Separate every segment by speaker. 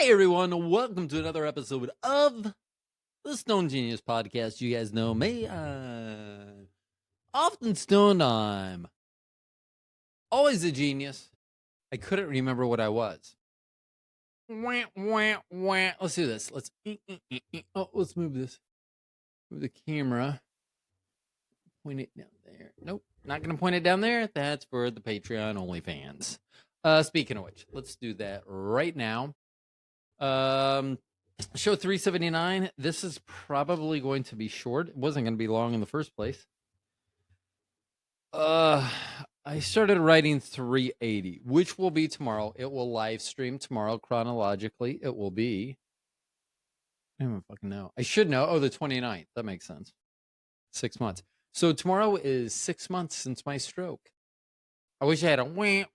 Speaker 1: Hey everyone, welcome to another episode of the Stone Genius Podcast. You guys know me. Often stoned, I'm always a genius. I couldn't remember what I was. Wah, wah, wah. Let's do this. Let's move this. Move the camera. Point it down there. Nope, not gonna point it down there. That's for the Patreon only fans. Speaking of which, let's do that right now. Show 379. This is probably going to be short. It wasn't going to be long in the first place. I started writing 380, which will be tomorrow. It will live stream tomorrow chronologically. It will be, I don't fucking know. I should know. Oh, the 29th. That makes sense. 6 months. So tomorrow is 6 months since my stroke. I wish I had a which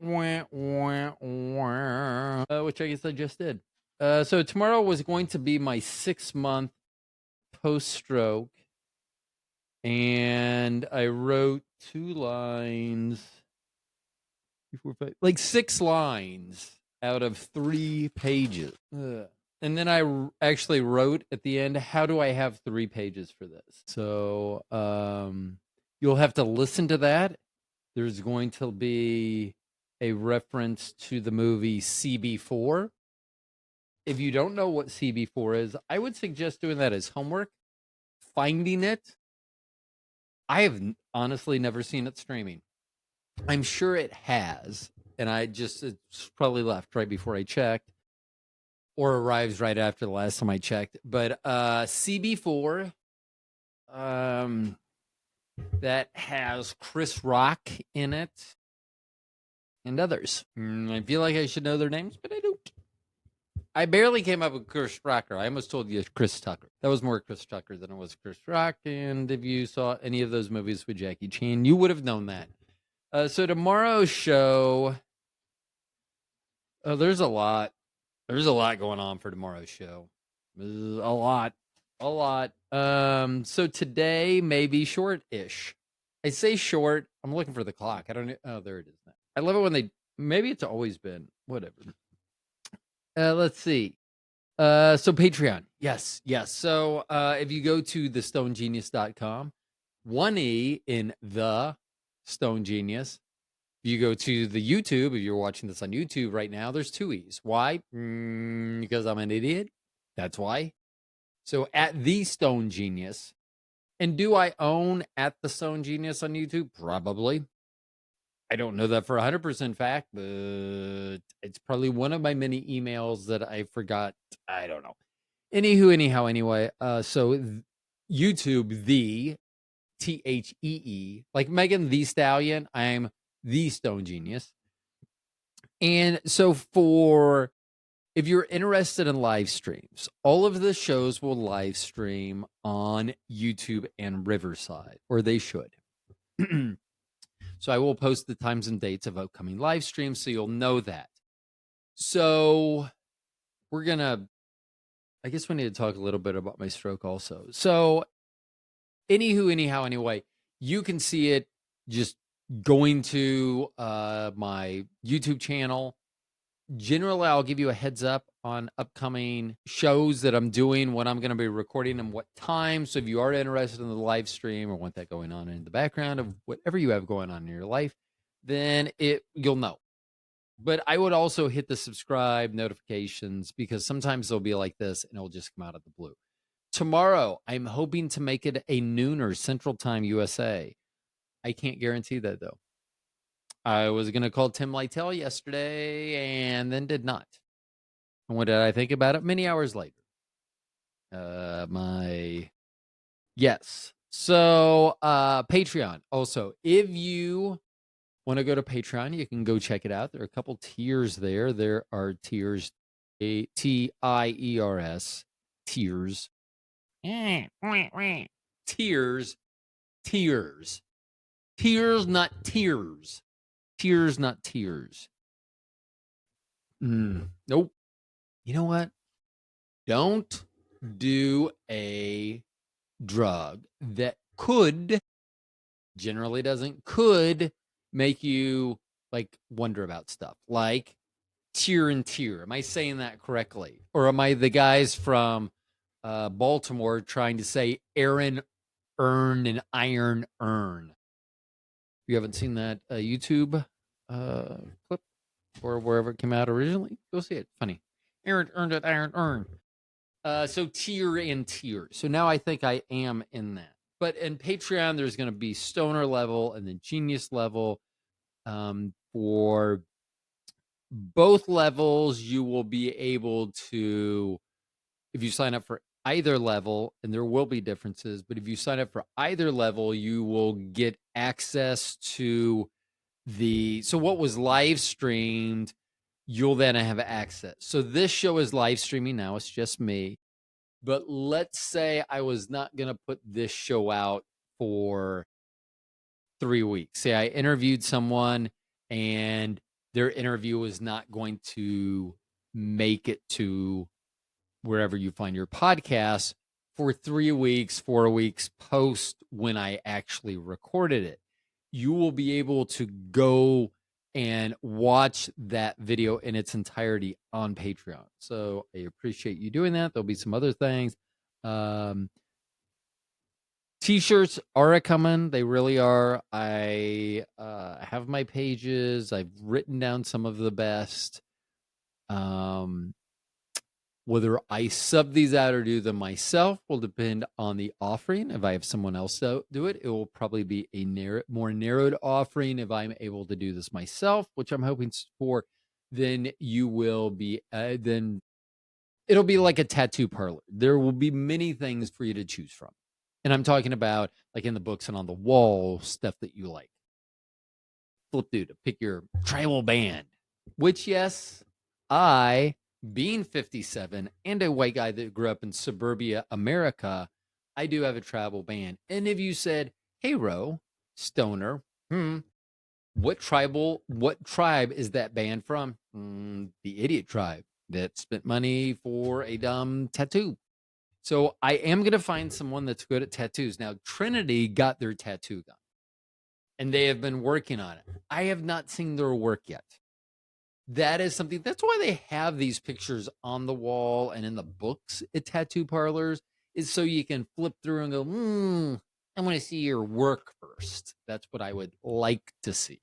Speaker 1: I guess I just did. So tomorrow was going to be my 6 month post stroke, and I wrote 2 lines, 3, 4, 5, like 6 lines out of 3 pages. And then I actually wrote at the end, how do I have 3 pages for this? So you'll have to listen to that. There's going to be a reference to the movie CB4. If you don't know what CB4 is, I would suggest doing that as homework, finding it. I have honestly never seen it streaming. I'm sure it has, and it's probably left right before I checked, or arrives right after the last time I checked. But CB4, that has Chris Rock in it and others. I feel like I should know their names, but I don't. I barely came up with Chris Rocker. I almost told you Chris Tucker. That was more Chris Tucker than it was Chris Rock. And if you saw any of those movies with Jackie Chan, you would have known that. So tomorrow's show, there's a lot. There's a lot going on for tomorrow's show. A lot. So today may be short-ish. I say short. I'm looking for the clock. I don't know. Oh, there it is now. I love it when maybe it's always been. Whatever. Let's see. So Patreon. Yes. So if you go to thestonegenius.com, 1E in the Stone Genius. If you go to the YouTube, if you're watching this on YouTube right now, there's 2 E's. Why? Because I'm an idiot. That's why. So at the Stone Genius. And do I own at the Stone Genius on YouTube? Probably. I don't know that for 100% fact, but it's probably one of my many emails that I forgot. I don't know. Anyway. So YouTube, the THEE, like Megan Thee Stallion, I'm the Stone Genius. And so if you're interested in live streams, all of the shows will live stream on YouTube and Riverside, or they should. So I will post the times and dates of upcoming live streams so you'll know that. So I guess we need to talk a little bit about my stroke also. So anyway, you can see it just going to my YouTube channel. Generally, I'll give you a heads up on upcoming shows that I'm doing, when I'm going to be recording and what time. So if you are interested in the live stream or want that going on in the background of whatever you have going on in your life, then you'll know. But I would also hit the subscribe notifications, because sometimes they'll be like this and it'll just come out of the blue. Tomorrow, I'm hoping to make it a nooner Central Time USA. I can't guarantee that, though. I was going to call Tim Lytell yesterday and then did not. And what did I think about it? Many hours later. Yes. So, Patreon. Also, if you want to go to Patreon, you can go check it out. There are a couple tiers there. There are tiers, TIERS, tiers. Tiers, not tears. Tears, not tears. Nope. You know what? Don't do a drug that generally doesn't, could make you like wonder about stuff like tier and tier. Am I saying that correctly? Or am I the guys from Baltimore trying to say Aaron Earn and Iron Earn? If you haven't seen that YouTube clip or wherever it came out originally, go see it. Funny. Aaron earned it, Iron Earn. So tier and tier. So now I think I am in that. But in Patreon, there's going to be stoner level and then genius level. For both levels, you will be able to, if you sign up for either level, and there will be differences, but if you sign up for either level, you will get access to so what was live streamed, you'll then have access. So this show is live streaming now. It's just me. But let's say I was not going to put this show out for 3 weeks. Say I interviewed someone and their interview is not going to make it to wherever you find your podcast for 3 weeks, 4 weeks post when I actually recorded it. You will be able to go and watch that video in its entirety on Patreon. So I appreciate you doing that. There'll be some other things. T-shirts are coming. They really are. I have my pages. I've written down some of the best. Whether I sub these out or do them myself will depend on the offering. If I have someone else do it, it will probably be a more narrowed offering. If I'm able to do this myself, which I'm hoping for, then you will be, then it'll be like a tattoo parlor. There will be many things for you to choose from. And I'm talking about like in the books and on the wall stuff that you like. Flip through to pick your tribal band, which, yes, being 57 and a white guy that grew up in suburbia America, I do have a tribal band. And if you said, hey, Ro, stoner, what tribe is that band from? The idiot tribe that spent money for a dumb tattoo. So I am going to find someone that's good at tattoos. Now, Trinity got their tattoo gun, and they have been working on it. I have not seen their work yet. That is something, that's why they have these pictures on the wall and in the books at tattoo parlors, is so you can flip through and go, I want to see your work first. That's what I would like to see.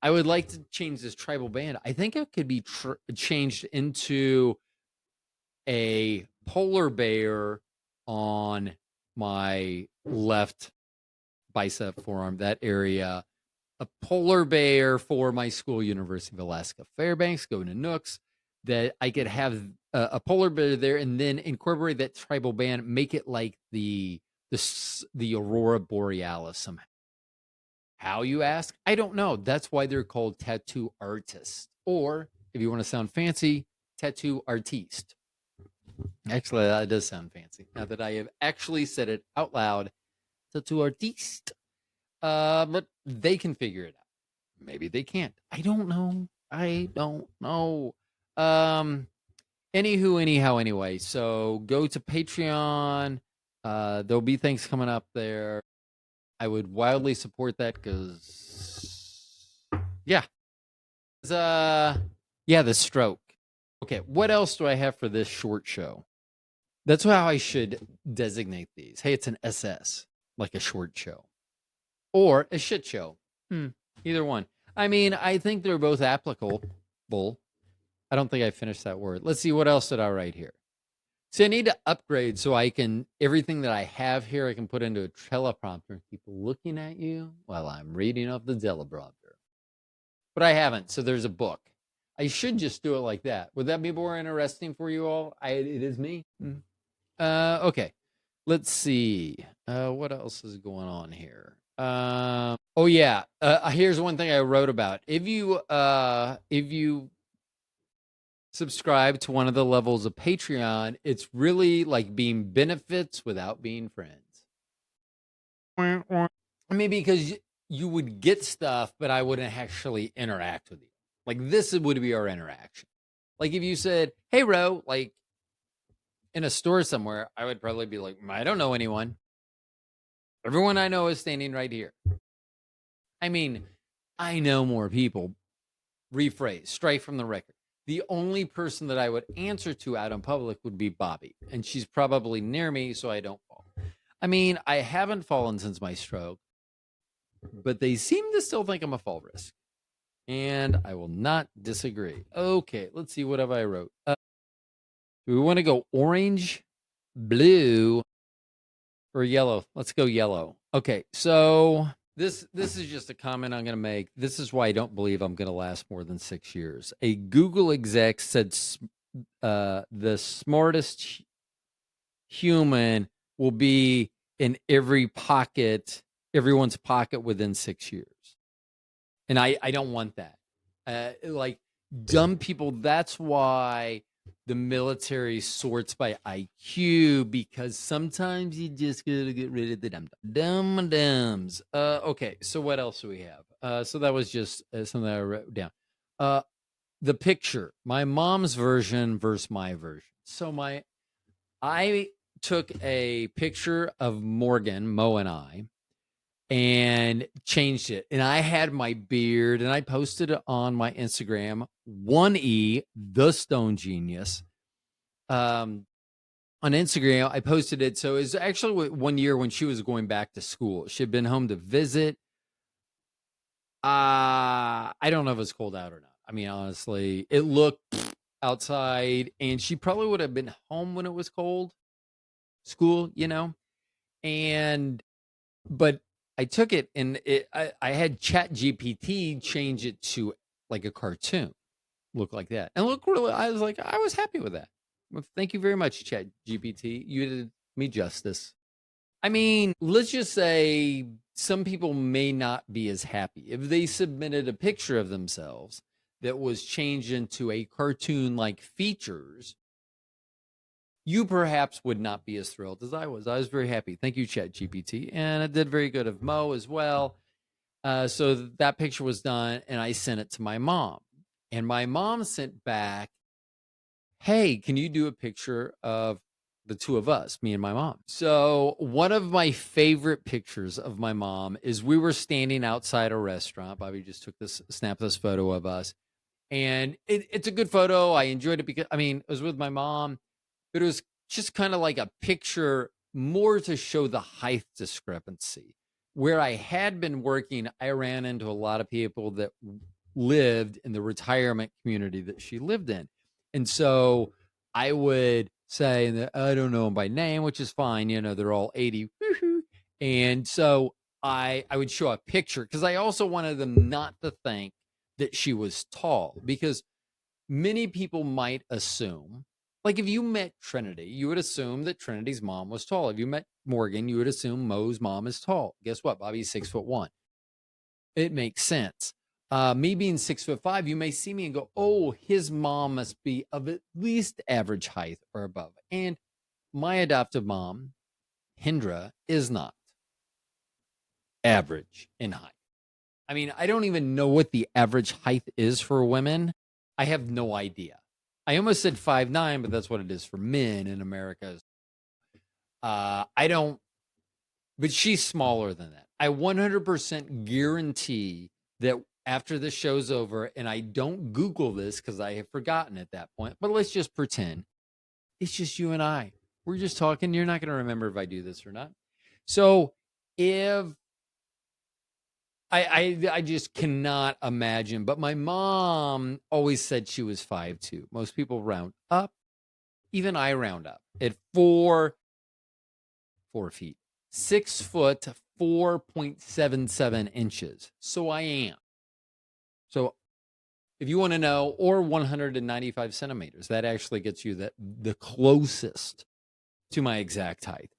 Speaker 1: I would like to change this tribal band. I think it could be changed into a polar bear on my left bicep, forearm, that area. A polar bear for my school, University of Alaska Fairbanks, going to Nooks, that I could have a polar bear there and then incorporate that tribal band, make it like the Aurora Borealis somehow. How, you ask? I don't know. That's why they're called tattoo artists. Or, if you want to sound fancy, tattoo artiste. Actually, that does sound fancy. Now that I have actually said it out loud, tattoo artiste. But they can figure it out. Maybe they can't. I don't know. Anyhow, anyway. So go to Patreon. There'll be things coming up there. I would wildly support that because, the stroke. Okay, what else do I have for this short show? That's how I should designate these. Hey, it's an SS, like a short show. Or a shit show. Either one. I mean, I think they're both applicable. I don't think I finished that word. Let's see, what else did I write here? So I need to upgrade so I can, everything that I have here, I can put into a teleprompter and keep looking at you while I'm reading off the teleprompter. But I haven't, so there's a book. I should just do it like that. Would that be more interesting for you all? It is me. Okay. Let's see. What else is going on here? Here's one thing I wrote about. If you subscribe to one of the levels of Patreon, it's really like being benefits without being friends. I mean, because you would get stuff, but I wouldn't actually interact with you. Like, this would be our interaction. Like, if you said, hey, Ro, like in a store somewhere, I would probably be like, I don't know anyone. Everyone I know is standing right here. I mean, I know more people, rephrase, strike from the record. The only person that I would answer to out in public would be Bobby, and she's probably near me, so I don't fall. I mean, I haven't fallen since my stroke, but they seem to still think I'm a fall risk, and I will not disagree. Okay, let's see what have I wrote. Do we want to go orange, blue, or yellow? Let's go yellow. Okay, so this is just a comment I'm going to make. This is why I don't believe I'm going to last more than 6 years. A Google exec said the smartest human will be in everyone's pocket within 6 years. And I don't want that. Like dumb people, that's why the military sorts by IQ, because sometimes you just gotta get rid of the dumbs. Okay, so what else do we have? So that was just something that I wrote down. The picture, my mom's version versus my version. So I took a picture of Morgan, Mo, and I, and changed it. And I had my beard, and I posted it on my Instagram, 1E, the Stone Genius. On Instagram, I posted it. So it was actually 1 year when she was going back to school. She had been home to visit. I don't know if it's cold out or not. I mean, honestly, it looked outside, and she probably would have been home when it was cold. School, but I took it, and I had ChatGPT change it to like a cartoon, look like that, and look really. I was happy with that. Well, thank you very much, ChatGPT. You did me justice. I mean, let's just say some people may not be as happy if they submitted a picture of themselves that was changed into a cartoon-like features. You perhaps would not be as thrilled as I was. I was very happy. Thank you, ChatGPT. And it did very good of Mo as well. So that picture was done, and I sent it to my mom. And my mom sent back, hey, can you do a picture of the two of us, me and my mom? So one of my favorite pictures of my mom is we were standing outside a restaurant. Bobby just snapped this photo of us. And it's a good photo. I enjoyed it because, it was with my mom. But it was just kind of like a picture more to show the height discrepancy. Where I had been working, I ran into a lot of people that lived in the retirement community that she lived in. And so I would say that I don't know them by name, which is fine. They're all 80. And so I would show a picture because I also wanted them not to think that she was tall, because many people might assume, like if you met Trinity, you would assume that Trinity's mom was tall. If you met Morgan, you would assume Mo's mom is tall. Guess what? Bobby's 6'1". It makes sense. Me being 6'5", you may see me and go, oh, his mom must be of at least average height or above. And my adoptive mom, Hindra, is not average in height. I don't even know what the average height is for women. I have no idea. I almost said 5'9", but that's what it is for men in America. But she's smaller than that. I 100% guarantee that after the show's over, and I don't Google this because I have forgotten at that point, but let's just pretend it's just you and I. We're just talking. You're not going to remember if I do this or not. So if I just cannot imagine. But my mom always said she was 5'2". Most people round up. Even I round up at 4 feet. 6 foot, 4.77 inches. So I am. So if you want to know, or 195 centimeters, that actually gets you the closest to my exact height.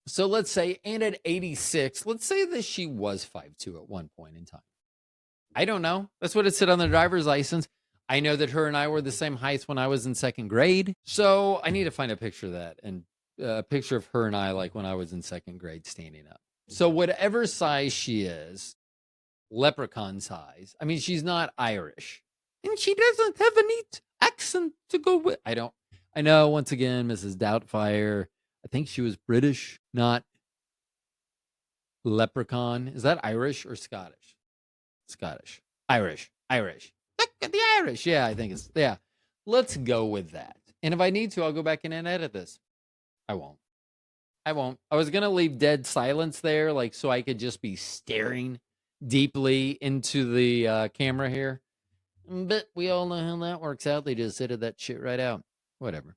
Speaker 1: So let's say, and at 86, let's say that she was 5'2" at one point in time. I don't know. That's what it said on the driver's license. I know that her and I were the same height when I was in second grade. So I need to find a picture of that, and a picture of her and I like when I was in second grade standing up. So whatever size she is, leprechaun size. She's not Irish. And she doesn't have a neat accent to go with. I know, once again, Mrs. Doubtfire, I think she was British, not leprechaun. Is that Irish or Scottish? Scottish. Irish. Irish. The Irish. Yeah, I think it's, yeah. Let's go with that. And if I need to, I'll go back in and edit this. I won't. I was going to leave dead silence there, like, so I could just be staring deeply into the camera here. But we all know how that works out. They just edited that shit right out. Whatever.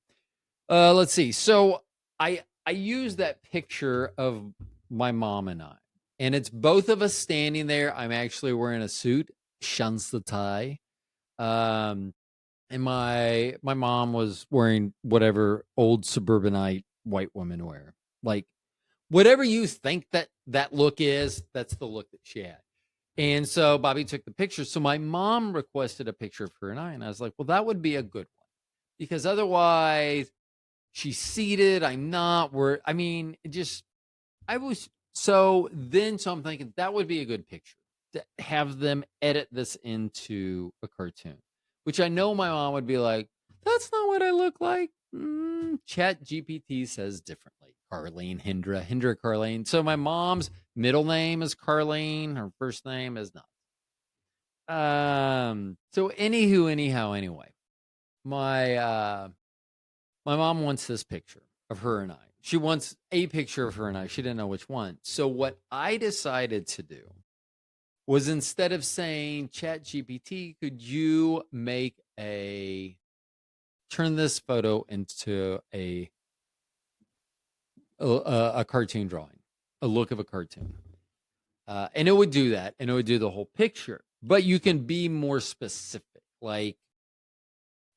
Speaker 1: Let's see. So I use that picture of my mom and I, and it's both of us standing there. I'm actually wearing a suit, shuns the tie. And my mom was wearing whatever old suburbanite white women wear. Like, whatever you think that look is, that's the look that she had. And so Bobby took the picture. So my mom requested a picture of her and I was like, well, that would be a good one, because otherwise she's seated, I'm not. So I'm thinking that would be a good picture to have them edit this into a cartoon, which I know my mom would be like, that's not what I look like. Chat GPT says differently. Carlene, Hindra Carlene. So my mom's middle name is Carlene. Her first name is not. So anyway, my mom wants this picture of her and I. She wants a picture of her and I. She didn't know which one. So what I decided to do was, instead of saying, Chat GPT, could you turn this photo into a cartoon drawing, a look of a cartoon. And it would do that, and it would do the whole picture. But you can be more specific, like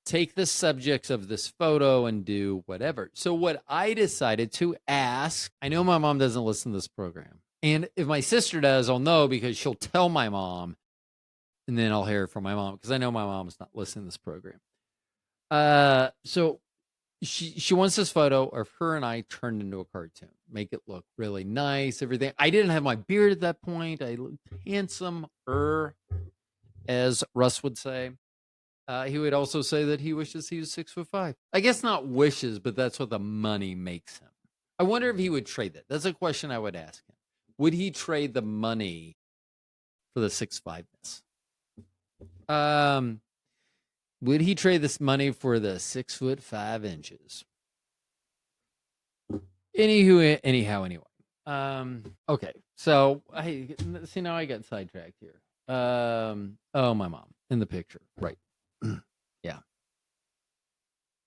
Speaker 1: take the subjects of this photo and do whatever. So what I decided to ask, I know my mom doesn't listen to this program, and if my sister does, I'll know, because she'll tell my mom, and then I'll hear from my mom, because I know my mom's not listening to this program. So she wants this photo of her and I turned into a cartoon, make it look really nice, everything. I didn't have my beard at that point. I looked handsomer, as Russ would say. He would also say that he wishes he was 6'5". I guess not wishes, but that's what the money makes him. I wonder if he would trade that. That's a question I would ask him. Would he trade the money for the 6'5"ness? Would he trade this money for the 6'5"? Anyway. Okay. So now I got sidetracked here. Oh, my mom in the picture. Right. Yeah.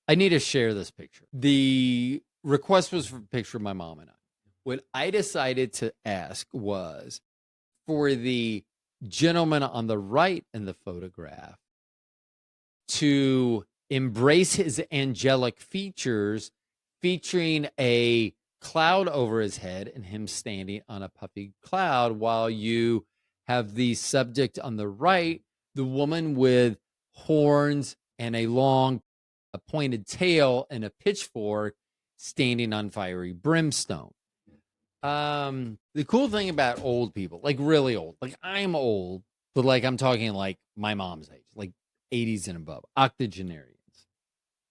Speaker 1: I need to share this picture. The request was for a picture of my mom and I. What I decided to ask was for the gentleman on the right in the photograph to embrace his angelic features, featuring a cloud over his head and him standing on a puffy cloud, while you have the subject on the right, the woman with horns and a long pointed tail and a pitchfork, standing on fiery brimstone. The cool thing about old people, like really old, like I'm old, but like I'm talking like my mom's age, like 80s and above, octogenarians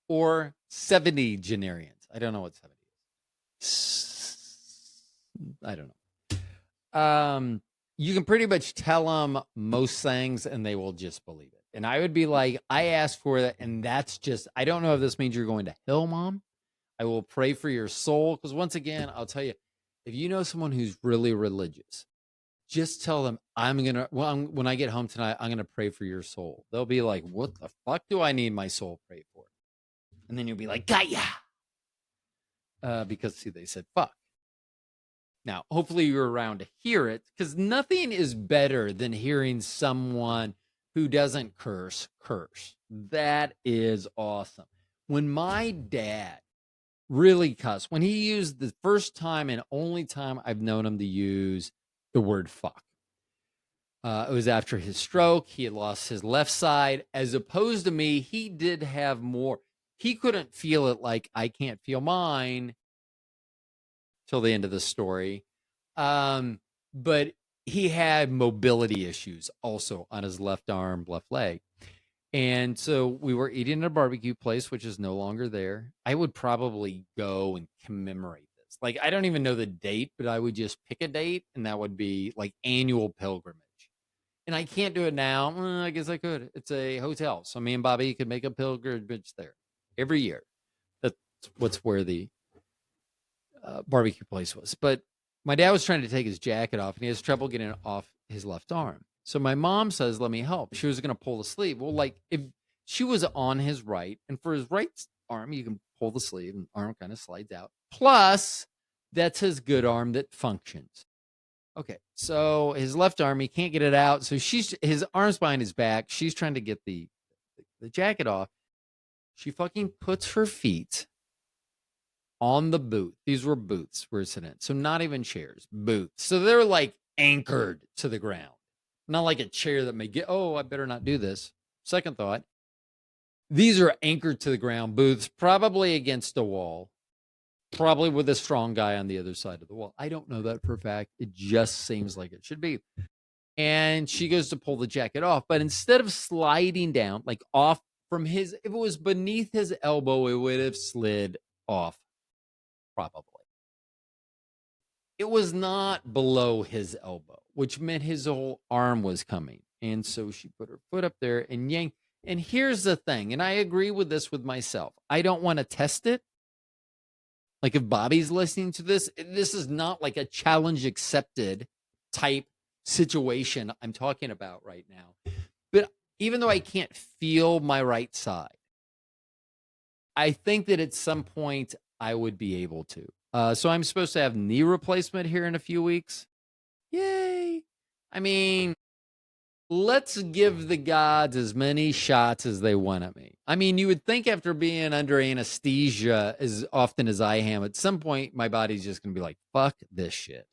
Speaker 1: or 70genarians. I don't know what 70 is. I don't know. You can pretty much tell them most things and they will just believe it. And I would be like, I asked for that, and that's just, I don't know if this means you're going to hell, Mom. I will pray for your soul. Because once again, I'll tell you, if you know someone who's really religious, just tell them, when I get home tonight, I'm going to pray for your soul. They'll be like, what the fuck do I need my soul prayed for? And then you'll be like, got ya. Because, see, they said fuck. Now, hopefully you're around to hear it, because nothing is better than hearing someone who doesn't curse. That is awesome. When my dad really cussed, when he used the first time and only time I've known him to use the word fuck. It was after his stroke. He had lost his left side. As opposed to me, he did have more. He couldn't feel it like I can't feel mine till the end of the story. But he had mobility issues also on his left arm, left leg. And so we were eating at a barbecue place, which is no longer there. I would probably go and commemorate this. Like, I don't even know the date, but I would just pick a date, and that would be like annual pilgrimage. and I can't do it now. I guess I could. It's a hotel, so me and Bobby could make a pilgrimage there every year. That's what's where the barbecue place was. But my dad was trying to take his jacket off, and he has trouble getting it off his left arm. So my mom says, "Let me help." She was going to pull the sleeve. Well, like if she was on his right, and for his right arm, you can pull the sleeve, and arm kind of slides out. Plus, that's his good arm that functions. Okay, so his left arm, he can't get it out. So his arm's behind his back. She's trying to get the jacket off. She fucking puts her feet on the booth. These were booths we're sitting in. So not even chairs, booths. So they're like anchored to the ground. Not like a chair that may get, I better not do this. Second thought, these are anchored to the ground booths, probably against a wall, probably with a strong guy on the other side of the wall. I don't know that for a fact. It just seems like it should be. And she goes to pull the jacket off, but instead of sliding down, like off from if it was beneath his elbow, it would have slid off, probably. It was not below his elbow, which meant his whole arm was coming. And so she put her foot up there and yanked. And here's the thing, and I agree with this with myself. I don't want to test it. Like if Bobby's listening to this is not like a challenge accepted type situation I'm talking about right now. But even though I can't feel my right side, I think that at some point I would be able to. So I'm supposed to have knee replacement here in a few weeks. Yay. I mean, let's give the gods as many shots as they want at me. I mean, you would think after being under anesthesia as often as I am, at some point my body's just going to be like, fuck this shit.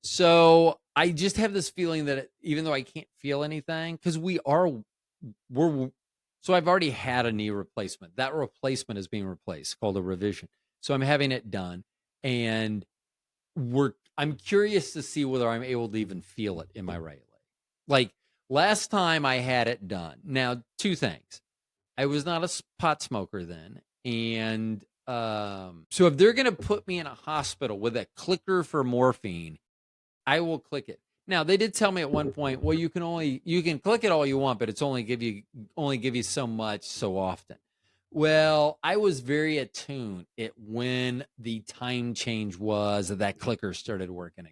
Speaker 1: So I just have this feeling that even though I can't feel anything, because so I've already had a knee replacement. That replacement is being replaced, called a revision. So I'm having it done, and I'm curious to see whether I'm able to even feel it in my right leg. Like last time I had it done. Now, two things. I was not a pot smoker then, and so if they're going to put me in a hospital with a clicker for morphine, I will click it. Now, they did tell me at one point, well, you can click it all you want, but it's only give you so much so often. Well, I was very attuned at when the time change was that clicker started working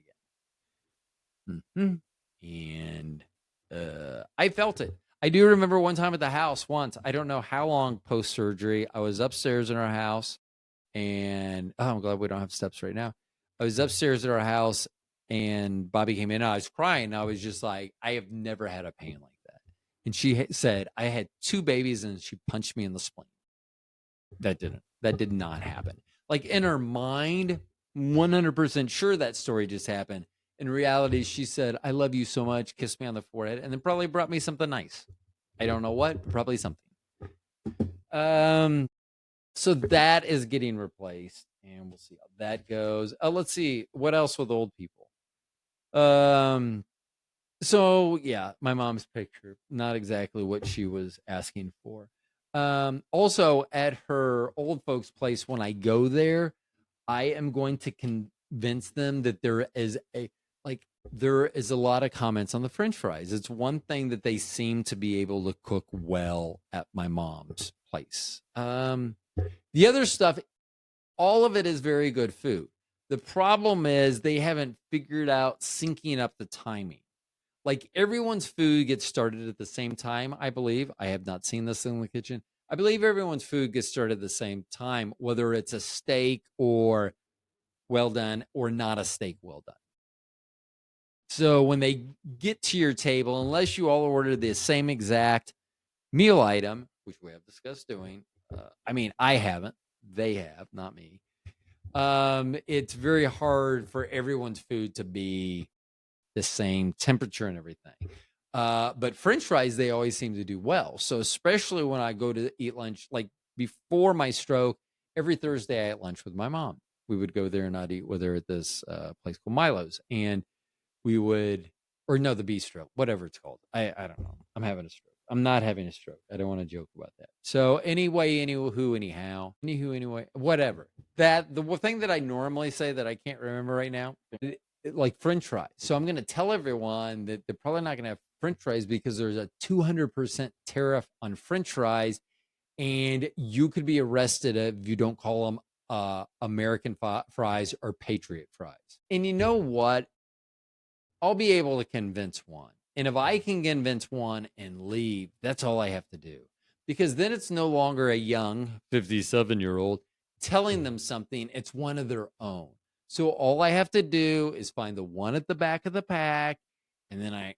Speaker 1: again. And I felt it. I do remember one time at the house once, I don't know how long post-surgery, I was upstairs in our house, and I'm glad we don't have steps right now. I was upstairs at our house, and Bobby came in, and I was crying. I was just like, I have never had a pain like that. And she said, I had 2 babies, and she punched me in the spleen. That did not happen. Like in her mind, 100% sure that story just happened. In reality, she said, I love you so much, kissed me on the forehead, and then probably brought me something nice. I don't know what, probably something. So that is getting replaced, and we'll see how that goes. Let's see, what else with old people? So yeah, my mom's picture, not exactly what she was asking for. Also at her old folks' place, when I go there, I am going to convince them that there is a lot of comments on the French fries. It's one thing that they seem to be able to cook well at my mom's place. The other stuff, all of it is very good food. The problem is they haven't figured out syncing up the timing. Like everyone's food gets started at the same time, I believe. I have not seen this in the kitchen. I believe everyone's food gets started at the same time, whether it's a steak or well done or not a steak well done. So when they get to your table, unless you all order the same exact meal item, which we have discussed doing, I mean, I haven't. They have, not me. It's very hard for everyone's food to be the same temperature and everything. But French fries, they always seem to do well. So especially when I go to eat lunch, like before my stroke, every Thursday I ate lunch with my mom. We would go there and I'd eat with her at this place called Milo's. And we would, or no, the bistro, whatever it's called. I don't know. I'm having a stroke. I'm not having a stroke. I don't want to joke about that. So anyway, anyway, whatever. The thing that I normally say that I can't remember right now, like French fries. So I'm going to tell everyone that they're probably not going to have French fries because there's a 200% tariff on French fries, and you could be arrested if you don't call them American fries or Patriot fries. And you know what? I'll be able to convince one. And if I can convince one and leave, that's all I have to do. Because then it's no longer a young 57-year-old telling them something, it's one of their own. So all I have to do is find the one at the back of the pack, and then I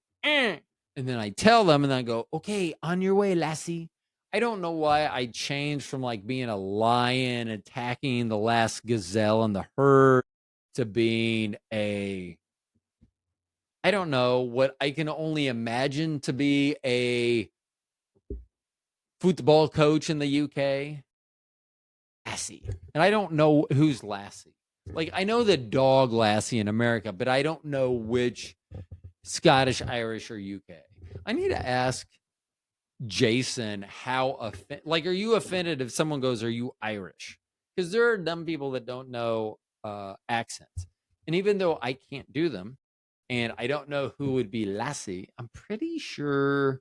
Speaker 1: tell them, and then I go, okay, on your way, lassie. I don't know why I changed from like being a lion attacking the last gazelle in the herd to being I don't know, what I can only imagine to be a football coach in the UK. Lassie. And I don't know who's Lassie. Like, I know the dog Lassie in America, but I don't know which Scottish, Irish, or UK. I need to ask Jason how are you offended if someone goes, are you Irish? Because there are dumb people that don't know accents. And even though I can't do them, and I don't know who would be Lassie, I'm pretty sure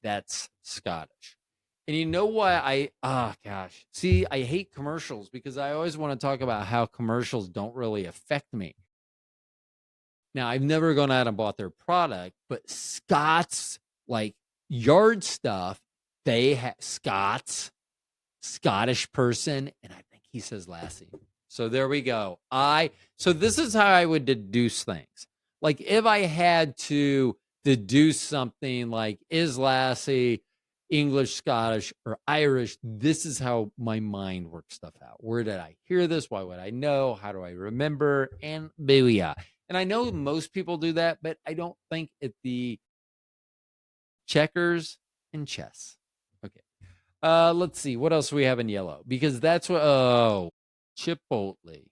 Speaker 1: that's Scottish. And you know why see, I hate commercials because I always want to talk about how commercials don't really affect me. Now, I've never gone out and bought their product, but Scott's, like, yard stuff, they have Scottish person, and I think he says Lassie. So there we go. So this is how I would deduce things. Like, if I had to deduce something like, is Lassie English, Scottish, or Irish, this is how my mind works stuff out. Where did I hear this? Why would I know? How do I remember? And booyah. And I know most people do that, but I don't think it's the checkers and chess. Okay. Let's see. What else do we have in yellow? Because that's what, Chipotle.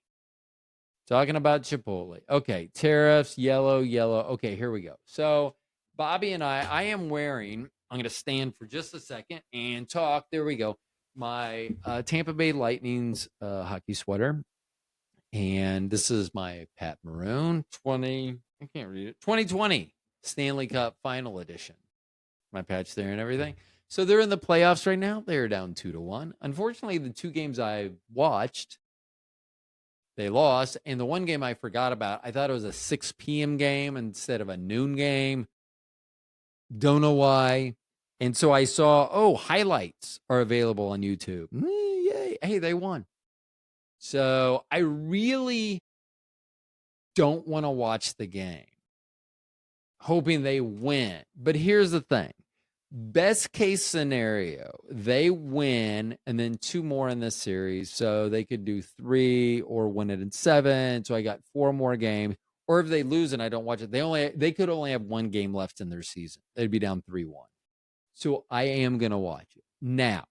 Speaker 1: Talking about Chipotle. Okay. Tariffs, yellow. Okay, here we go. So Bobby and I am wearing, I'm going to stand for just a second and talk. There we go. My Tampa Bay Lightning's hockey sweater. And this is my Pat Maroon 2020 Stanley Cup Final Edition. My patch there and everything. So they're in the playoffs right now. They're down 2-1. Unfortunately, the two games I watched, they lost. And the one game I forgot about, I thought it was a 6 p.m. game instead of a noon game. Don't know why. And so I saw, highlights are available on YouTube. Yay. Hey, they won. So I really don't want to watch the game, hoping they win. But here's the thing. Best case scenario, they win and then 2 more in this series. So they could do 3 or win it in 7. So I got 4 more games. Or if they lose and I don't watch it, they could only have 1 game left in their season. They'd be down 3-1. So I am going to watch it. Now,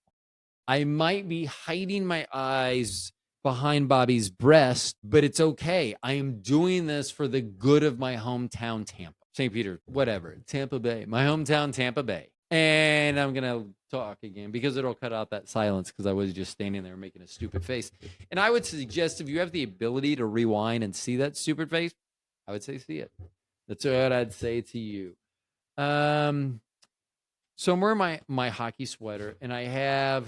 Speaker 1: I might be hiding my eyes behind Bobby's breast, but it's okay. I am doing this for the good of my hometown, Tampa. St. Peter, whatever. Tampa Bay. My hometown, Tampa Bay. And I'm going to talk again because it'll cut out that silence because I was just standing there making a stupid face. And I would suggest if you have the ability to rewind and see that stupid face, I would say see it. That's what I'd say to you. So I'm wearing my hockey sweater, and I have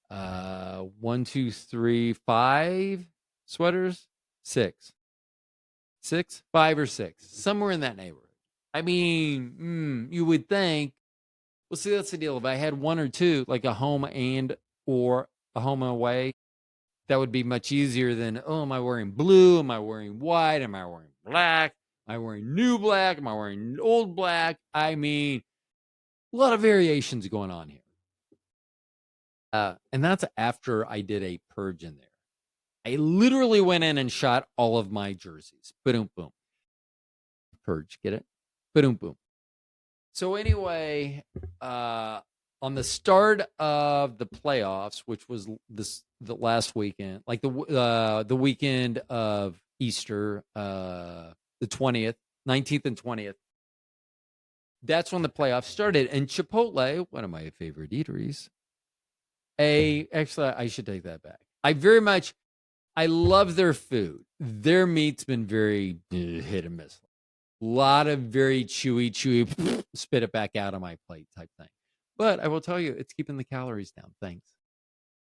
Speaker 1: 1, 2, 3, 5 sweaters. 6, 5 or 6, somewhere in that neighborhood. I mean, you would think. Well, see, that's the deal. If I had 1 or 2, like a home and or a home and away, that would be much easier than, am I wearing blue? Am I wearing white? Am I wearing black? Am I wearing new black? Am I wearing old black? I mean, a lot of variations going on here. And that's after I did a purge in there. I literally went in and shot all of my jerseys. Boom, boom. Purge, get it? Boom, boom. So anyway, on the start of the playoffs, which was the last weekend, like the weekend of Easter, the 20th, 19th and 20th, that's when the playoffs started. And Chipotle, one of my favorite eateries, actually, I should take that back. I love their food. Their meat's been very hit and miss. A lot of very chewy, spit it back out on my plate type thing. But I will tell you, it's keeping the calories down. Thanks.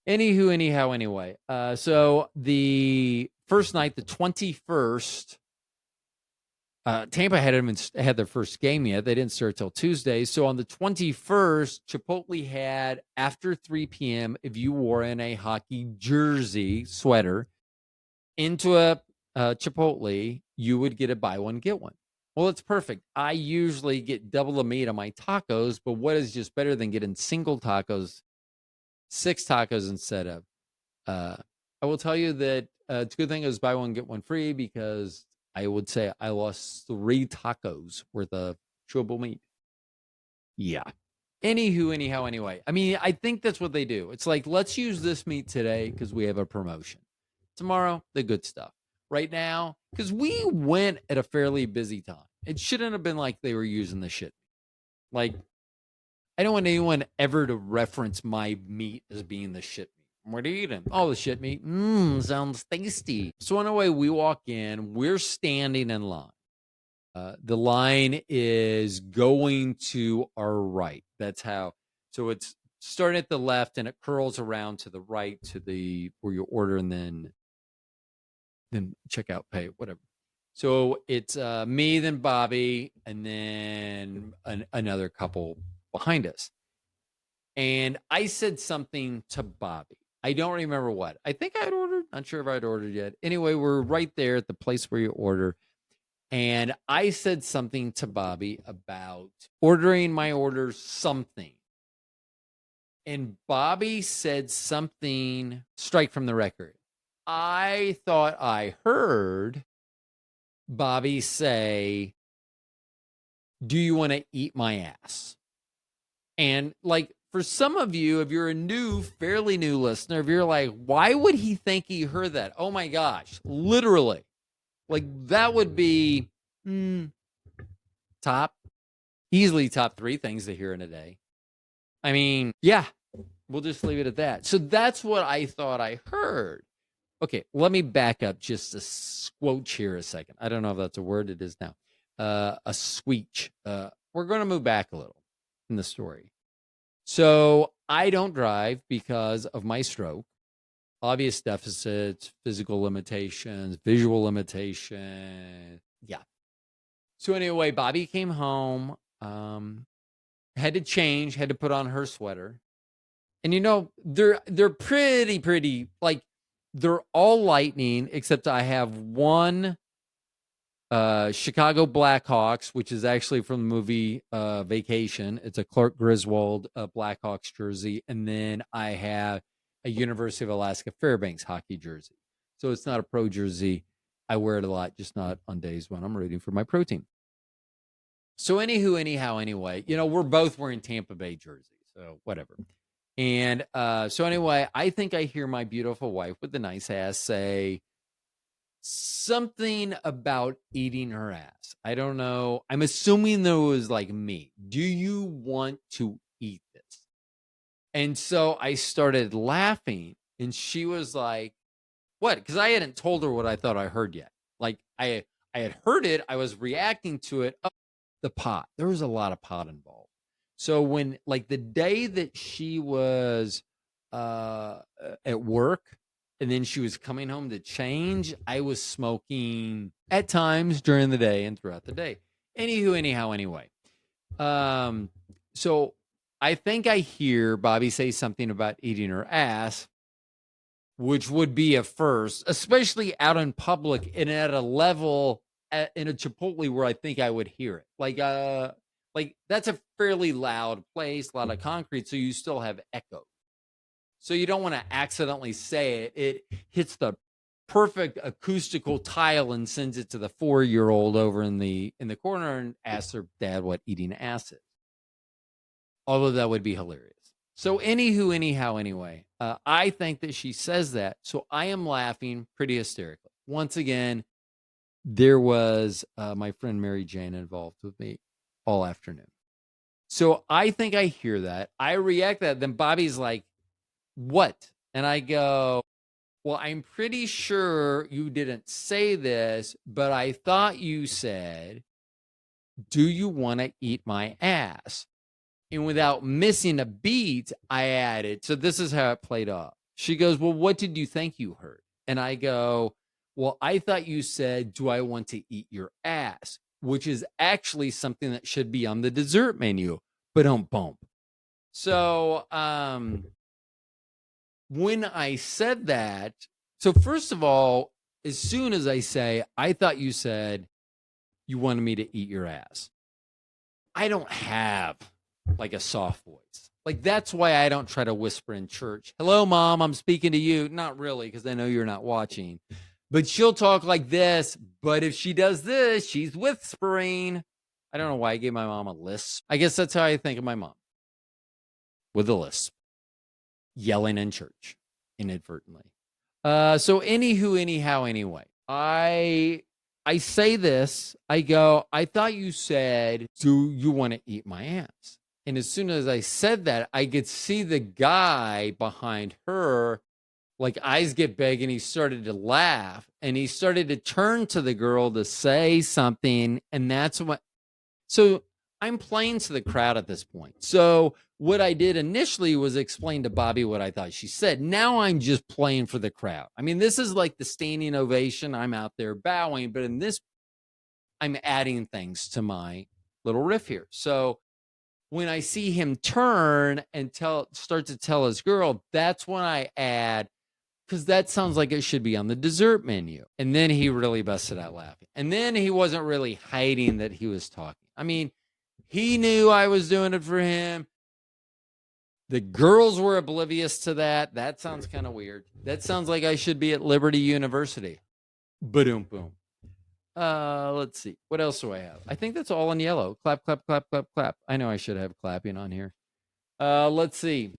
Speaker 1: Anywho, anyhow, anyway. So the first night, the 21st, Tampa hadn't had their first game yet. They didn't start till Tuesday. So on the 21st, Chipotle had after 3 p.m., if you wore in a hockey jersey sweater into a Chipotle, you would get a buy one, get one. Well, it's perfect. I usually get double the meat on my tacos, but what is just better than getting single tacos, 6 tacos instead of? I will tell you that it's a good thing it was buy one, get one free, because I would say I lost 3 tacos worth of chewable meat. Yeah. Anywho, anyhow, anyway. I mean, I think that's what they do. It's like, let's use this meat today because we have a promotion. Tomorrow, the good stuff. Right now, because we went at a fairly busy time. It shouldn't have been like they were using the shit. Like, I don't want anyone ever to reference my meat as being the shit meat. What are you eating? Oh, the shit meat. Sounds tasty. So anyway, we walk in. We're standing in line. The line is going to our right. That's how. So it's starting at the left and it curls around to the right to the where you order and then check out, pay, whatever. So it's me, then Bobby, and then another couple behind us. And I said something to Bobby. I don't remember what. I think I'd ordered. Not sure if I'd ordered yet. Anyway, we're right there at the place where you order. And I said something to Bobby about ordering my order something. And Bobby said something, strike from the record. I thought I heard Bobby say, "Do you want to eat my ass?" And like, for some of you, if you're a fairly new listener, if you're like, why would he think he heard that? Oh my gosh, literally. Like, that would be easily top 3 things to hear in a day. I mean, yeah, we'll just leave it at that. So that's what I thought I heard. Okay, let me back up just a squelch here a second. I don't know if that's a word. It is now. A squeech. We're going to move back a little in the story. So I don't drive because of my stroke. Obvious deficits, physical limitations, visual limitation. Yeah. So anyway, Bobby came home, had to change, had to put on her sweater. And you know, they're pretty, like, they're all lightning, except I have one Chicago Blackhawks, which is actually from the movie Vacation. It's a Clark Griswold Blackhawks jersey. And then I have a University of Alaska Fairbanks hockey jersey. So it's not a pro jersey. I wear it a lot, just not on days when I'm rooting for my pro team. So anywho, anyhow, anyway, you know, we're both wearing Tampa Bay jerseys. So whatever. And so anyway, I think I hear my beautiful wife with the nice ass say something about eating her ass. I don't know. I'm assuming there was like me. Do you want to eat this? And so I started laughing and she was like, what? Because I hadn't told her what I thought I heard yet. Like I had heard it. I was reacting to it. Oh, the pot. There was a lot of pot involved. So when, like, the day that she was at work and then she was coming home to change, I was smoking at times during the day and throughout the day. Anywho, anyhow, anyway. So I think I hear Bobby say something about eating her ass, which would be a first, especially out in public and at a level in a Chipotle where I think I would hear it. Like that's a fairly loud place, a lot of concrete, so you still have echo. So you don't want to accidentally say it. It hits the perfect acoustical tile and sends it to the 4-year-old over in the corner and asks her dad what eating ass is. Although that would be hilarious. So anywho, anyhow, anyway, I think that she says that. So I am laughing pretty hysterically. Once again, there was my friend Mary Jane involved with me all afternoon. So I think I hear that. I react that. Then Bobby's like, what? And I go, well, I'm pretty sure you didn't say this, but I thought you said, do you want to eat my ass? And without missing a beat, I added, so this is how it played off. She goes, well, what did you think you heard? And I go, well, I thought you said, do I want to eat your ass? Which is actually something that should be on the dessert menu, but don't bump. So when I said that, so first of all, as soon as I say, I thought you said you wanted me to eat your ass. I don't have like a soft voice. Like, that's why I don't try to whisper in church. Hello, Mom, I'm speaking to you. Not really, because I know you're not watching. But she'll talk like this. But if she does this, she's whispering. I don't know why I gave my mom a lisp. I guess that's how I think of my mom. With a lisp. Yelling in church inadvertently. So anywho, anyhow, anyway. I say this. I go, I thought you said, do you want to eat my ass? And as soon as I said that, I could see the guy behind her, like, eyes get big, and he started to laugh, and he started to turn to the girl to say something. And that's what, so I'm playing to the crowd at this point. So what I did initially was explain to Bobby what I thought she said. Now I'm just playing for the crowd. I mean, this is like the standing ovation. I'm out there bowing, but in this, I'm adding things to my little riff here. So when I see him turn and start to tell his girl, that's when I add, because that sounds like it should be on the dessert menu. And then he really busted out laughing. And then he wasn't really hiding that he was talking. I mean, he knew I was doing it for him. The girls were oblivious to that. That sounds kind of weird. That sounds like I should be at Liberty University. Ba-doom, boom. Let's see. What else do I have? I think that's all in yellow. Clap, clap, clap, clap, clap. I know I should have clapping on here. Let's see.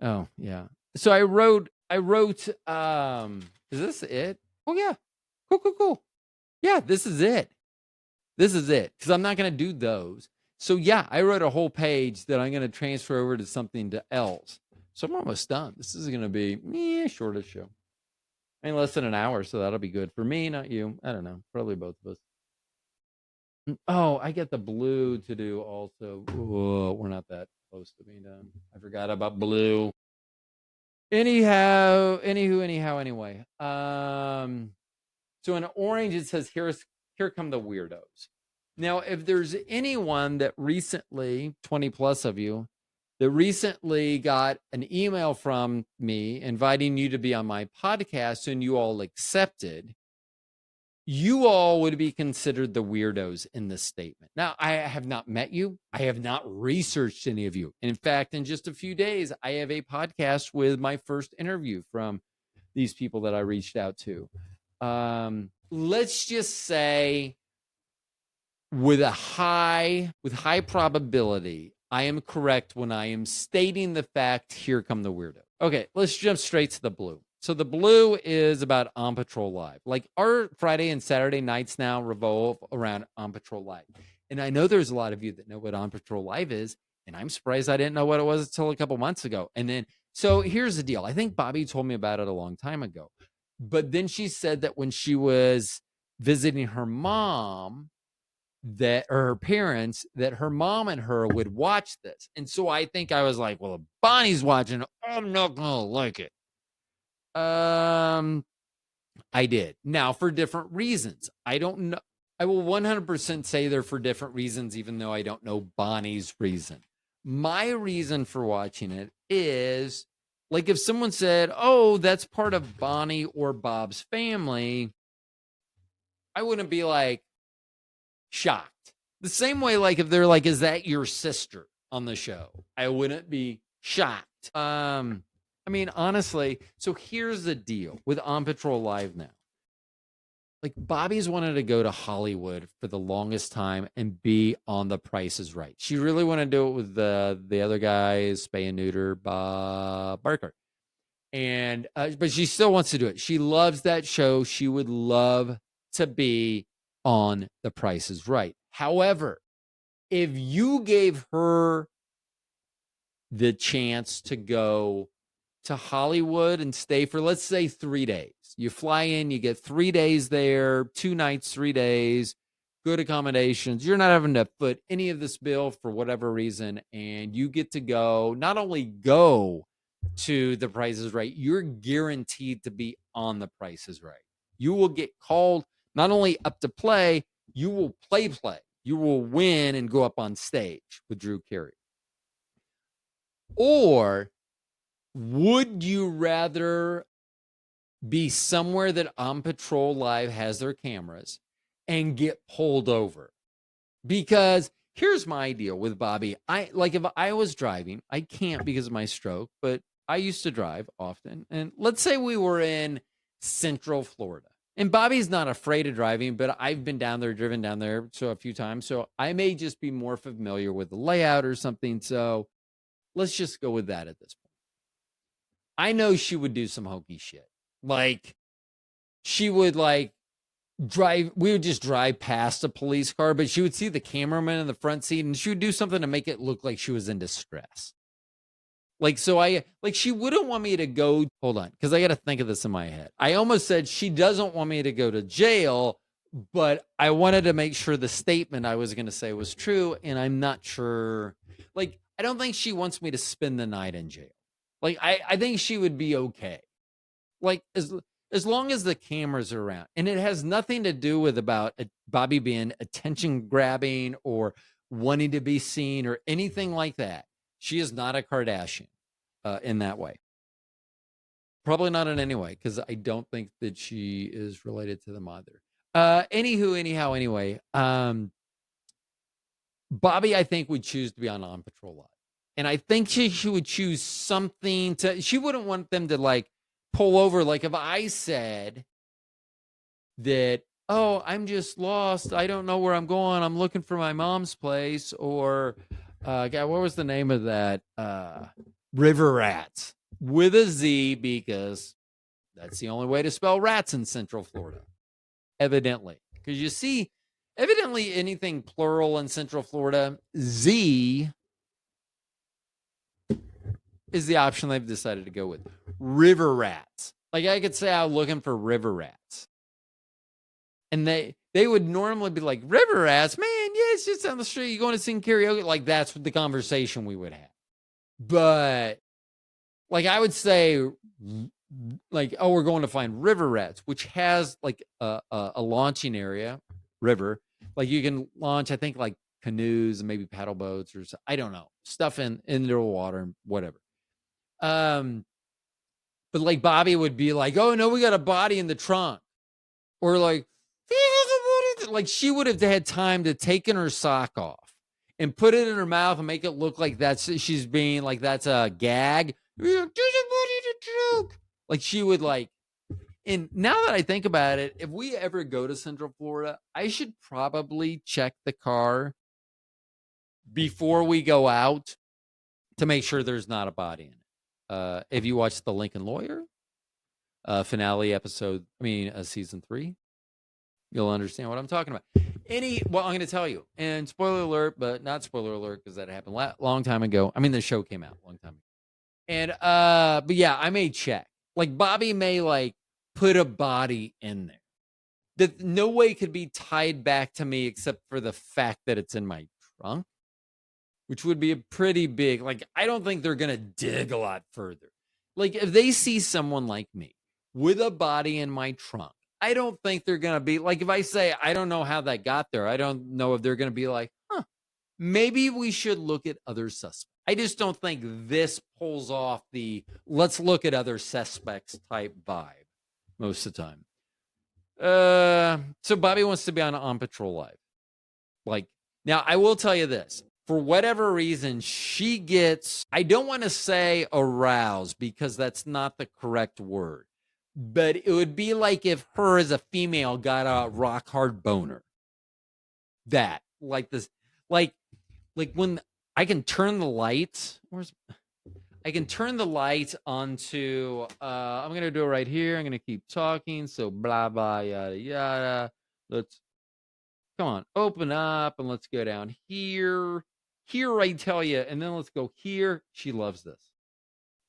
Speaker 1: Oh, yeah. So I wrote, is this it? Oh, yeah. Cool. Yeah, this is it. Because I'm not going to do those. So, yeah, I wrote a whole page that I'm going to transfer over to something else. So I'm almost done. This is going to be shortest show. I mean, less than an hour, so that'll be good for me, not you. I don't know. Probably both of us. Oh, I get the blue to do also. Whoa, we're not that close to being done. I forgot about blue. Anyhow, anyway. So in orange, it says, here come the weirdos. Now, if there's anyone that recently, 20 plus of you, that recently got an email from me inviting you to be on my podcast and you all accepted, you all would be considered the weirdos in this statement. Now, I have not met you. I have not researched any of you. In fact, in just a few days, I have a podcast with my first interview from these people that I reached out to. Let's just say with high probability, I am correct when I am stating the fact, here come the weirdo. Okay, let's jump straight to the blue. So the blue is about On Patrol Live. Like, our Friday and Saturday nights now revolve around On Patrol Live. And I know there's a lot of you that know what On Patrol Live is, and I'm surprised I didn't know what it was until a couple months ago. And then, so here's the deal. I think Bobby told me about it a long time ago. But then she said that when she was visiting her mom, her parents, that her mom and her would watch this. And so I think I was like, well, if Bonnie's watching, I'm not going to like it. I did. Now, for different reasons. I don't know. I will 100% say they're for different reasons, even though I don't know Bonnie's reason. My reason for watching it is, like, if someone said, oh, that's part of Bonnie or Bob's family, I wouldn't be like shocked. The same way, like, if they're like, is that your sister on the show? I wouldn't be shocked. I mean, honestly, so here's the deal with On Patrol Live now. Like, Bobby's wanted to go to Hollywood for the longest time and be on The Price is Right. She really wanted to do it with the other guys, Spay and Neuter, Bob Barker. And but she still wants to do it. She loves that show. She would love to be on The Price is Right. However, if you gave her the chance to go to Hollywood and stay for, let's say, 3 days. You fly in, you get 3 days there, 2 nights, 3 days, good accommodations. You're not having to foot any of this bill for whatever reason. And you get to go, not only go to The Price is Right, you're guaranteed to be on The Price is Right. You will get called not only up to play, you will play. You will win and go up on stage with Drew Carey. Or would you rather be somewhere that On Patrol Live has their cameras and get pulled over? Because here's my deal with Bobby. If I was driving, I can't because of my stroke, but I used to drive often. And let's say we were in Central Florida. And Bobby's not afraid of driving, but I've been down there, driven down there a few times. So I may just be more familiar with the layout or something. So let's just go with that at this point. I know she would do some hokey shit. Like, she would drive. We would just drive past a police car, but she would see the cameraman in the front seat and she would do something to make it look like she was in distress. She wouldn't want me to go. Hold on, because I got to think of this in my head. I almost said she doesn't want me to go to jail, but I wanted to make sure the statement I was going to say was true, and I'm not sure. I don't think she wants me to spend the night in jail. I think she would be okay. As long as the cameras are around, and it has nothing to do with about Bobby being attention grabbing or wanting to be seen or anything like that. She is not a Kardashian in that way. Probably not in any way, because I don't think that she is related to the mother. Anyway, Bobby, I think, would choose to be on Patrol Live. And I think she would choose something she wouldn't want them to pull over. Like if I said that, oh, I'm just lost, I don't know where I'm going, I'm looking for my mom's place, or God, what was the name of that? River Rats with a Z, because that's the only way to spell rats in Central Florida, evidently. Because you see, evidently anything plural in Central Florida, Z is the option they've decided to go with. River Rats. I could say I'm looking for river rats. And they would normally be like, river rats? Man, yeah, it's just down the street. You going to sing karaoke? That's the conversation we would have. But, I would say, oh, we're going to find river rats, which has, a launching area, river. You can launch, I think, canoes and maybe paddle boats or I don't know, stuff into the water and whatever. But Bobby would be like, oh no, we got a body in the trunk. Or she would have had time to take her sock off and put it in her mouth and make it look like she's being that's a gag. There's a body in the trunk. She would and now that I think about it, if we ever go to Central Florida, I should probably check the car before we go out to make sure there's not a body in it. If you watch The Lincoln Lawyer finale episode, season 3, you'll understand what I'm talking about. I'm going to tell you, and spoiler alert, but not spoiler alert because that happened long time ago. The show came out a long time ago. And, but yeah, I may check. Bobby may put a body in there that no way could be tied back to me except for the fact that it's in my trunk, which would be a pretty big, I don't think they're going to dig a lot further. If they see someone like me with a body in my trunk, I don't think they're going to be if I say, I don't know how that got there, I don't know if they're going to be maybe we should look at other suspects. I just don't think this pulls off the let's look at other suspects type vibe most of the time. So Bobby wants to be on Patrol Live. Now I will tell you this. For whatever reason, she gets, I don't want to say aroused because that's not the correct word, but it would be if her as a female got a rock hard boner. That, this, when I can turn the lights, I can turn the lights onto, I'm going to do it right here. I'm going to keep talking. So blah, blah, yada, yada. Come on, open up and let's go down here. Here, I tell you, and then let's go here. She loves this.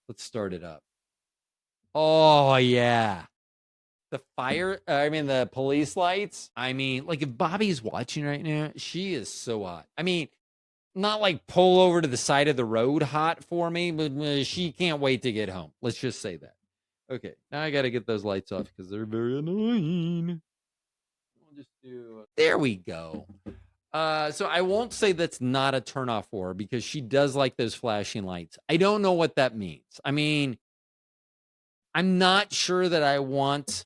Speaker 1: Let's start it up. Oh yeah. The police lights. I mean, like if Bobby's watching right now, she is so hot. I mean, not like pull over to the side of the road hot for me, but she can't wait to get home. Let's just say that. Okay, now I got to get those lights off because they're very annoying. We'll just do. There we go. So I won't say that's not a turnoff for her because she does like those flashing lights. I don't know what that means. I mean, I'm not sure that I want,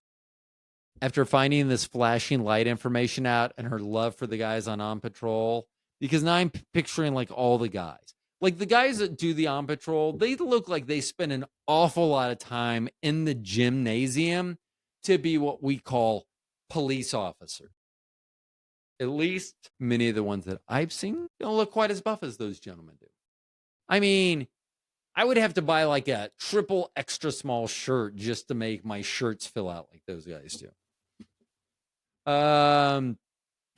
Speaker 1: after finding this flashing light information out and her love for the guys on patrol, because now I'm picturing like all the guys. Like the guys that do the on patrol, they look like they spend an awful lot of time in the gymnasium to be what we call police officers. At least many of the ones that I've seen don't look quite as buff as those gentlemen do. I mean, I would have to buy like a triple extra small shirt just to make my shirts fill out like those guys do.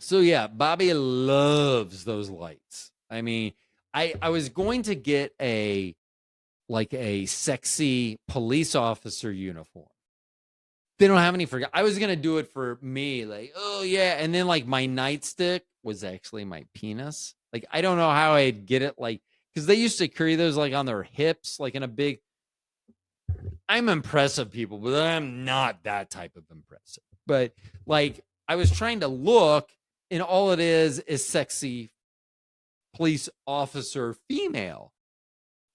Speaker 1: So yeah, Bobby loves those lights. I mean, I was going to get a sexy police officer uniform. They don't have any for. I was gonna do it for me, like, oh yeah, and then like my nightstick was actually my penis. Like I don't know how I'd get it, like because they used to carry those like on their hips, like in a big. I'm impressive people, but I'm not that type of impressive. But like I was trying to look, and all it is sexy police officer female.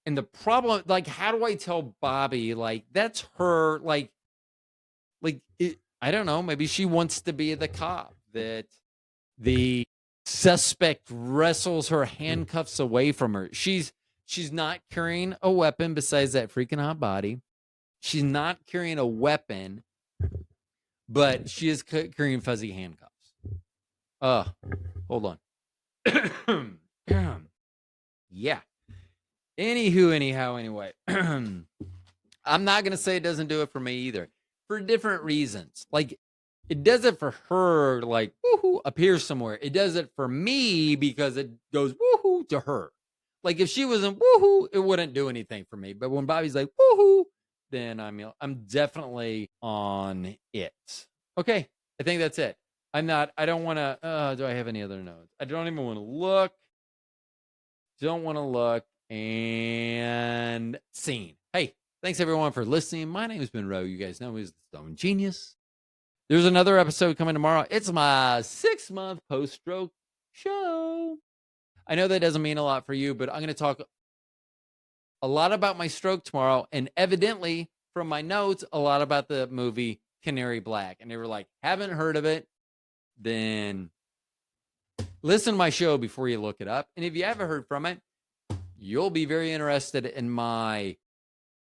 Speaker 1: And the problem, like, how do I tell Bobby, like, that's her, like I don't know, maybe she wants to be the cop, that the suspect wrestles her handcuffs away from her. She's not carrying a weapon besides that freaking hot body. She's not carrying a weapon, but she is carrying fuzzy handcuffs. Hold on. Yeah. Anyway. I'm not going to say it doesn't do it for me either, for different reasons. Like, it does it for her, like, woohoo, appears somewhere. It does it for me because it goes woohoo to her. Like, if she wasn't woohoo, it wouldn't do anything for me. But when Bobby's like woohoo, then I'm definitely on it. Okay, I think that's it. I don't want to, do I have any other notes? I don't even want to look. Don't want to look. And scene. Hey, thanks everyone for listening. My name is Monroe. You guys know me as the Stone Genius. There's another episode coming tomorrow. It's my 6-month post-stroke show. I know that doesn't mean a lot for you, but I'm going to talk a lot about my stroke tomorrow, and evidently, from my notes, a lot about the movie Canary Black. And they were like, haven't heard of it? Then listen to my show before you look it up. And if you haven't heard from it, you'll be very interested in my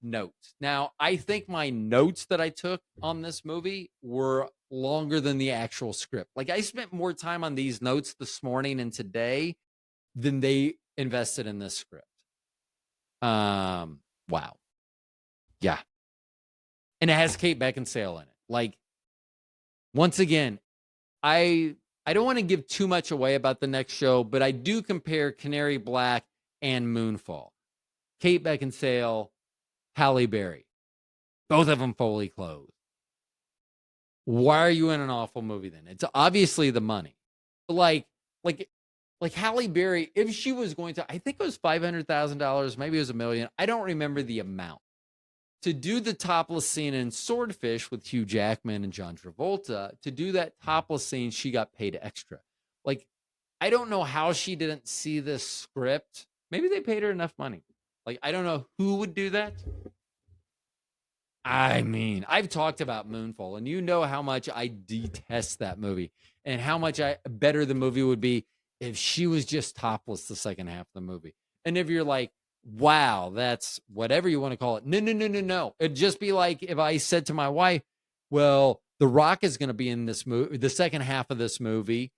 Speaker 1: notes. Now, I think my notes that I took on this movie were longer than the actual script. Like, I spent more time on these notes this morning and today than they invested in this script. Wow. Yeah. And it has Kate Beckinsale in it. Like, once again, I don't want to give too much away about the next show, but I do compare Canary Black and Moonfall. Kate Beckinsale, Halle Berry, both of them fully clothed. Why are you in an awful movie then? It's obviously the money. Like Halle Berry, if she was going to, I think it was $500,000, maybe it was $1 million. I don't remember the amount. To do the topless scene in Swordfish with Hugh Jackman and John Travolta, to do that topless scene, she got paid extra. Like, I don't know how she didn't see this script. Maybe they paid her enough money. Like, I don't know who would do that. I mean, I've talked about Moonfall, and you know how much I detest that movie and how much better the movie would be if she was just topless the second half of the movie. And if you're like, wow, that's whatever you want to call it. No. It'd just be like if I said to my wife, well, The Rock is going to be in this movie, the second half of this movie,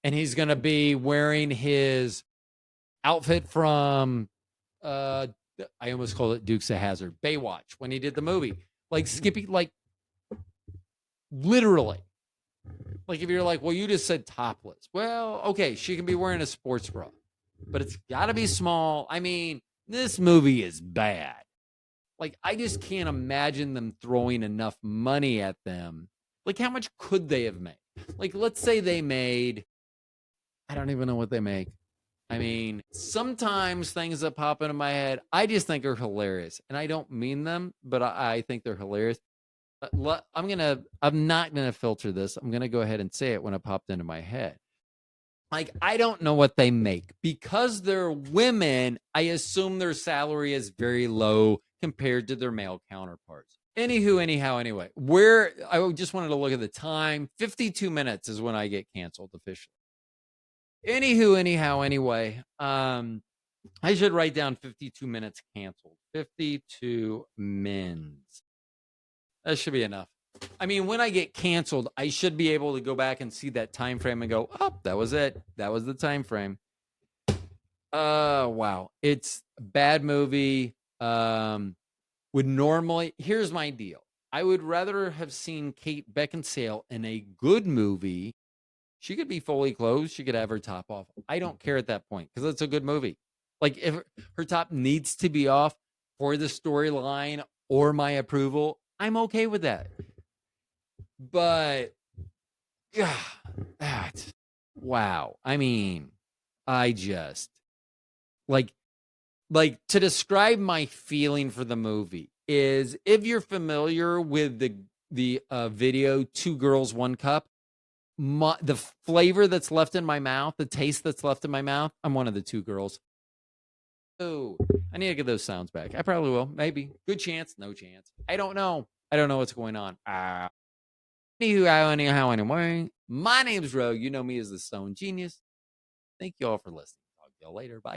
Speaker 1: and he's going to be wearing his outfit from, I almost called it Dukes of Hazzard, Baywatch, when he did the movie. Like Skippy, like literally. Like if you're like, well, you just said topless. Well, okay, she can be wearing a sports bra, but it's got to be small. I mean, this movie is bad. Like, I just can't imagine them throwing enough money at them. Like, how much could they have made? Like, let's say they made, I don't even know what they make. I mean, sometimes things that pop into my head, I just think are hilarious. And I don't mean them, but I think they're hilarious. I'm not gonna filter this. I'm gonna go ahead and say it when it popped into my head. Like, I don't know what they make because they're women. I assume their salary is very low compared to their male counterparts. Anywho, anyhow, anyway, where I just wanted to look at the time. 52 minutes is when I get canceled officially. Anywho, anyhow, anyway, I should write down 52 minutes canceled. 52 mins. That should be enough. I mean, when I get canceled, I should be able to go back and see that time frame and go, "Oh, that was it. That was the time frame." Wow. It's a bad movie. Would normally, here's my deal. I would rather have seen Kate Beckinsale in a good movie. She could be fully clothed. She could have her top off. I don't care at that point because it's a good movie. Like, if her top needs to be off for the storyline or my approval, I'm okay with that. But yeah, that, wow. I mean, I just like to describe my feeling for the movie is, if you're familiar with the video Two Girls, One Cup, the flavor that's left in my mouth, the taste that's left in my mouth, I'm one of the two girls. Oh, I need to get those sounds back. I probably will. Maybe. Good chance. No chance. I don't know. I don't know what's going on. Anyhow, anyway, my name's Rogue. You know me as the Stone Genius. Thank you all for listening. Talk to y'all later. Bye.